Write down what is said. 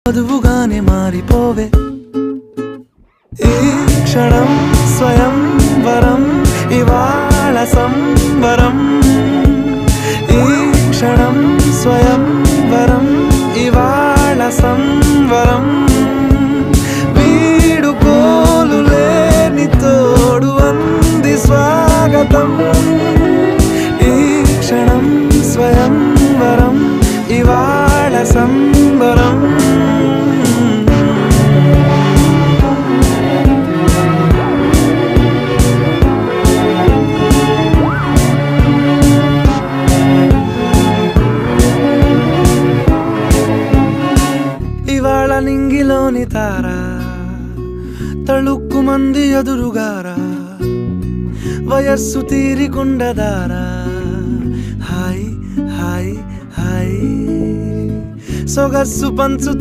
వధువుగానే మారిపోవే ఈ క్షణం స్వయంవరం ఇవాళ సంబరం ఈ క్షణం స్వయంవరం ఇవాళ సంవరం వీడుకోలు లేని తోడు అంది స్వాగతం ఈ క్షణం స్వయంవరం ఇవాళ సంబరం ఇవాళ నింగిలోని తారా తళుక్కు మంది ఎదురుగారా వయస్సు తీరికుండదారా హాయ్ హాయ్ హాయ్ సొగస్సు పంచు